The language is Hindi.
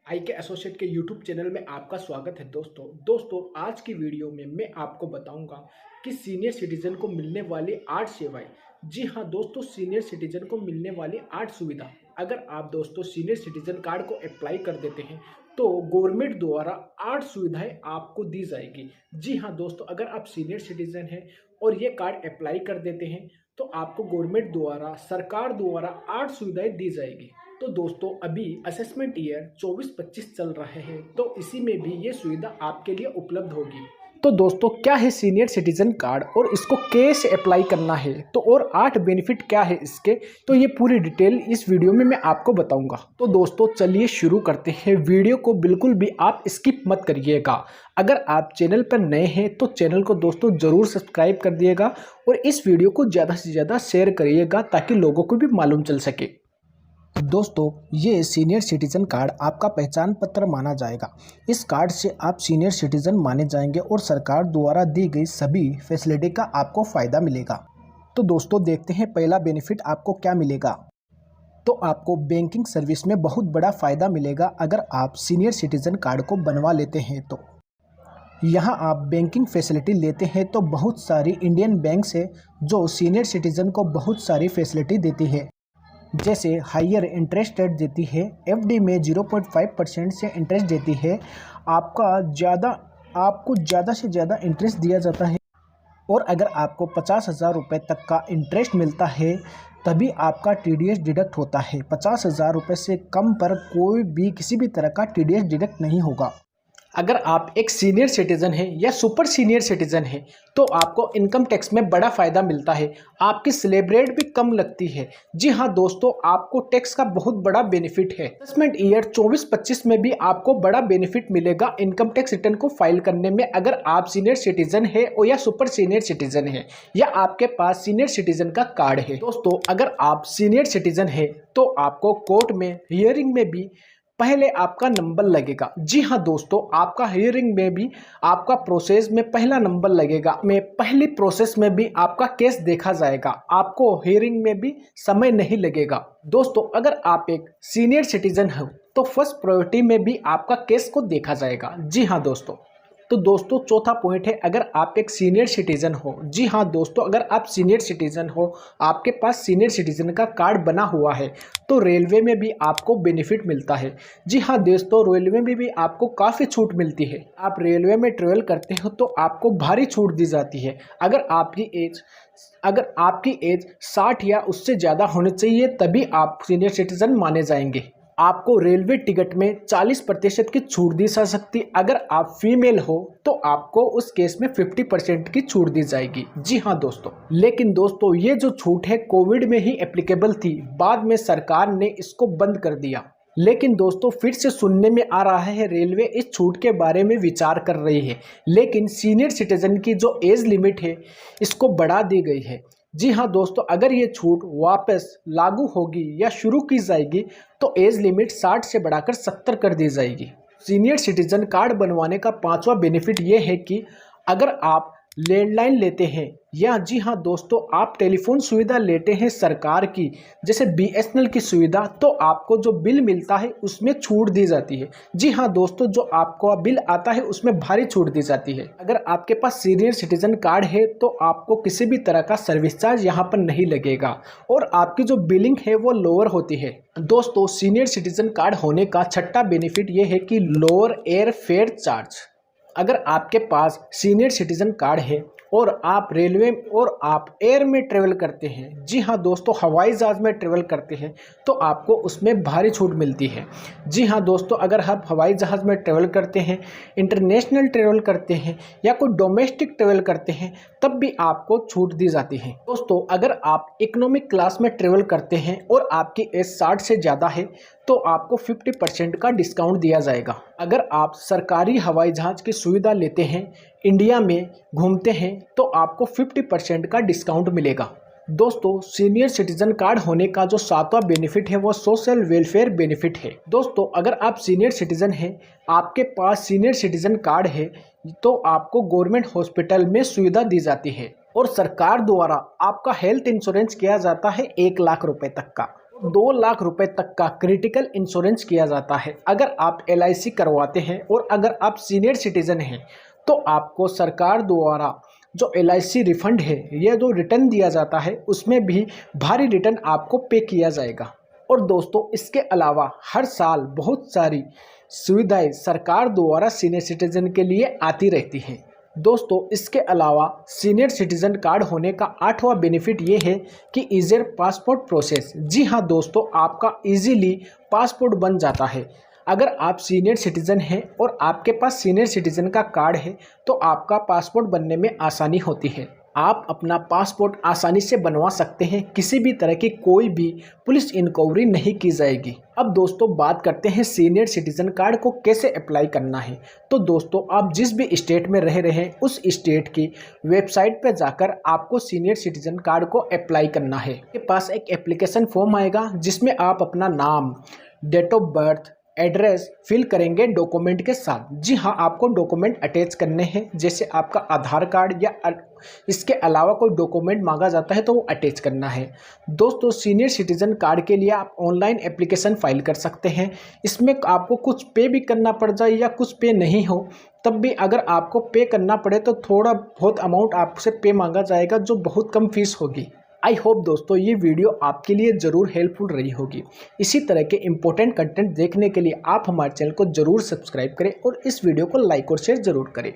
आई के एसोसिएट के यूट्यूब चैनल में आपका स्वागत है दोस्तों आज की वीडियो में मैं आपको बताऊंगा कि सीनियर सिटीजन को मिलने वाली 8 सेवाएं। जी हाँ दोस्तों, सीनियर सिटीजन को मिलने वाली 8 सुविधा। अगर आप दोस्तों सीनियर सिटीजन कार्ड को अप्लाई कर देते हैं तो गवर्नमेंट द्वारा 8 सुविधाएं आपको दी जाएगी। जी हाँ दोस्तों, अगर आप सीनियर सिटीजन हैं और ये कार्ड अप्लाई कर देते हैं तो आपको गवर्नमेंट द्वारा, सरकार द्वारा 8 सुविधाएं दी जाएगी। तो दोस्तों अभी असेसमेंट ईयर 24-25 चल रहे हैं, तो इसी में भी ये सुविधा आपके लिए उपलब्ध होगी। तो दोस्तों क्या है सीनियर सिटीजन कार्ड और इसको कैसे अप्लाई करना है, तो और 8 बेनिफिट क्या है इसके, तो ये पूरी डिटेल इस वीडियो में मैं आपको बताऊंगा। तो दोस्तों चलिए शुरू करते हैं। वीडियो को बिल्कुल भी आप स्किप मत करिएगा। अगर आप चैनल पर नए हैं तो चैनल को दोस्तों जरूर सब्सक्राइब कर दिएगा और इस वीडियो को ज़्यादा से ज़्यादा शेयर करिएगा ताकि लोगों को भी मालूम चल सके। दोस्तों ये सीनियर सिटीज़न कार्ड आपका पहचान पत्र माना जाएगा। इस कार्ड से आप सीनियर सिटीज़न माने जाएंगे और सरकार द्वारा दी गई सभी फैसिलिटी का आपको फ़ायदा मिलेगा। तो दोस्तों देखते हैं पहला बेनिफिट आपको क्या मिलेगा। तो आपको बैंकिंग सर्विस में बहुत बड़ा फ़ायदा मिलेगा अगर आप सीनियर सिटीज़न कार्ड को बनवा लेते हैं तो। यहाँ आप बैंकिंग फैसिलिटी लेते हैं तो बहुत सारी इंडियन बैंक्स है जो सीनियर सिटीज़न को बहुत सारी फैसिलिटी देती है, जैसे हायर इंटरेस्ट रेट देती है, एफडी में 0.5% से इंटरेस्ट देती है, आपको ज़्यादा से ज़्यादा इंटरेस्ट दिया जाता है और अगर आपको 50,000 रुपये तक का इंटरेस्ट मिलता है तभी आपका टीडीएस डिडक्ट होता है। 50,000 रुपये से कम पर कोई भी किसी भी तरह का टीडीएस डिडक्ट नहीं होगा। अगर आप एक सीनियर सिटीज़न हैं या सुपर सीनियर सिटीज़न हैं तो आपको इनकम टैक्स में बड़ा फ़ायदा मिलता है, आपकी स्लैब रेट भी कम लगती है। जी हाँ दोस्तों, आपको टैक्स का बहुत बड़ा बेनिफिट है। असेसमेंट ईयर 24-25 में भी आपको बड़ा बेनिफिट मिलेगा इनकम टैक्स रिटर्न को फाइल करने में, अगर आप सीनियर सिटीज़न है और या सुपर सीनियर सिटीज़न है या आपके पास सीनियर सिटीज़न का कार्ड है। दोस्तों अगर आप सीनियर सिटीज़न है तो आपको कोर्ट में हियरिंग में भी पहले आपका नंबर लगेगा। जी हाँ दोस्तों, आपका हियरिंग में भी आपका प्रोसेस में पहला नंबर लगेगा। में पहली प्रोसेस में भी आपका केस देखा जाएगा, आपको हियरिंग में भी समय नहीं लगेगा। दोस्तों अगर आप एक सीनियर सिटीजन हो तो फर्स्ट प्रायोरिटी में भी आपका केस को देखा जाएगा। जी हाँ दोस्तों। तो दोस्तों चौथा पॉइंट है, अगर आप एक सीनियर सिटीजन हो। जी हाँ दोस्तों, अगर आप सीनियर सिटीजन हो, आपके पास सीनियर सिटीजन का कार्ड बना हुआ है तो रेलवे में भी आपको बेनिफिट मिलता है। जी हाँ दोस्तों, रेलवे में भी आपको काफ़ी छूट मिलती है। आप रेलवे में ट्रेवल करते हो तो आपको भारी छूट दी जाती है। अगर आपकी एज 60 या उससे ज़्यादा होनी चाहिए तभी आप सीनियर सिटीजन माने जाएंगे। आपको रेलवे टिकट में 40% की छूट दी जा सकती। अगर आप फीमेल हो तो आपको उस केस में 50% की छूट दी जाएगी। जी हाँ दोस्तों, लेकिन दोस्तों ये जो छूट है कोविड में ही एप्लीकेबल थी, बाद में सरकार ने इसको बंद कर दिया। लेकिन दोस्तों फिर से सुनने में आ रहा है रेलवे इस छूट के बारे में विचार कर रही है, लेकिन सीनियर सिटीजन की जो एज लिमिट है इसको बढ़ा दी गई है। जी हाँ दोस्तों, अगर ये छूट वापस लागू होगी या शुरू की जाएगी तो एज लिमिट 60 से बढ़ाकर 70 कर दी जाएगी। सीनियर सिटीजन कार्ड बनवाने का 5वां बेनिफिट ये है कि अगर आप लैंडलाइन लेते हैं या जी हाँ दोस्तों आप टेलीफोन सुविधा लेते हैं सरकार की, जैसे बीएसएनएल की सुविधा, तो आपको जो बिल मिलता है उसमें छूट दी जाती है। जी हाँ दोस्तों, जो आपको बिल आता है उसमें भारी छूट दी जाती है। अगर आपके पास सीनियर सिटीजन कार्ड है तो आपको किसी भी तरह का सर्विस चार्ज यहाँ पर नहीं लगेगा और आपकी जो बिलिंग है वो लोअर होती है। दोस्तों सीनियर सिटीजन कार्ड होने का 6वां बेनिफिट ये है कि लोअर एयर फेयर चार्ज। अगर आपके पास सीनियर सिटीजन कार्ड है और आप रेलवे और आप एयर में ट्रेवल करते हैं, जी हाँ दोस्तों हवाई जहाज़ में ट्रेवल करते हैं तो आपको उसमें भारी छूट मिलती है। जी हाँ दोस्तों, अगर आप हवाई जहाज़ में ट्रेवल करते हैं, इंटरनेशनल ट्रेवल करते हैं या कोई डोमेस्टिक ट्रेवल करते हैं तब भी आपको छूट दी जाती है। दोस्तों अगर आप इकोनॉमिक क्लास में ट्रेवल करते हैं और आपकी एज 60 से ज़्यादा है तो आपको 50% का डिस्काउंट दिया जाएगा। अगर आप सरकारी हवाई जहाज़ की सुविधा लेते हैं, इंडिया में घूमते हैं तो आपको 50% का डिस्काउंट मिलेगा। दोस्तों सीनियर सिटीजन कार्ड होने का जो 7वां बेनिफिट है वो सोशल वेलफेयर बेनिफिट है। दोस्तों अगर आप सीनियर सिटीजन हैं, आपके पास सीनियर सिटीजन कार्ड है तो आपको गवर्नमेंट हॉस्पिटल में सुविधा दी जाती है और सरकार द्वारा आपका हेल्थ इंश्योरेंस किया जाता है 1 लाख रुपए तक का। 2 लाख रुपए तक का क्रिटिकल इंश्योरेंस किया जाता है अगर आप LIC करवाते हैं। और अगर आप सीनियर सिटीजन हैं तो आपको सरकार द्वारा जो LIC रिफंड है, यह जो रिटर्न दिया जाता है, उसमें भी भारी रिटर्न आपको पे किया जाएगा। और दोस्तों, इसके अलावा हर साल बहुत सारी सुविधाएं सरकार द्वारा सीनियर सिटीजन के लिए आती रहती हैं। दोस्तों, इसके अलावा सीनियर सिटीजन कार्ड होने का 8वां बेनिफिट ये है कि ईजियर पासपोर्ट प्रोसेस। जी हाँ दोस्तों, आपका इजीली पासपोर्ट बन जाता है। अगर आप सीनियर सिटीजन हैं और आपके पास सीनियर सिटीजन का कार्ड है तो आपका पासपोर्ट बनने में आसानी होती है। आप अपना पासपोर्ट आसानी से बनवा सकते हैं, किसी भी तरह की कोई भी पुलिस इंक्वायरी नहीं की जाएगी। अब दोस्तों, बात करते हैं सीनियर सिटीजन कार्ड को कैसे अप्लाई करना है। तो दोस्तों, आप जिस भी स्टेट में रह रहे हैं उस स्टेट की वेबसाइट पर जाकर आपको सीनियर सिटीजन कार्ड को अप्लाई करना है। आपके पास एक एप्लीकेशन फॉर्म आएगा जिसमें आप अपना नाम, date of birth, address fill करेंगे डॉक्यूमेंट के साथ। जी हाँ, आपको डॉक्यूमेंट अटैच करने हैं, जैसे आपका आधार कार्ड या इसके अलावा कोई डॉक्यूमेंट मांगा जाता है तो वो अटैच करना है। दोस्तों, सीनियर सिटीजन कार्ड के लिए आप ऑनलाइन एप्लीकेशन फाइल कर सकते हैं। इसमें आपको कुछ पे भी करना पड़ जाए या कुछ पे नहीं हो, तब भी अगर आपको पे करना पड़े तो थोड़ा बहुत अमाउंट आपसे पे मांगा जाएगा, जो बहुत कम फीस होगी। आई होप दोस्तों ये वीडियो आपके लिए ज़रूर हेल्पफुल रही होगी। इसी तरह के इंपॉर्टेंट कंटेंट देखने के लिए आप हमारे चैनल को ज़रूर सब्सक्राइब करें और इस वीडियो को लाइक और शेयर ज़रूर करें।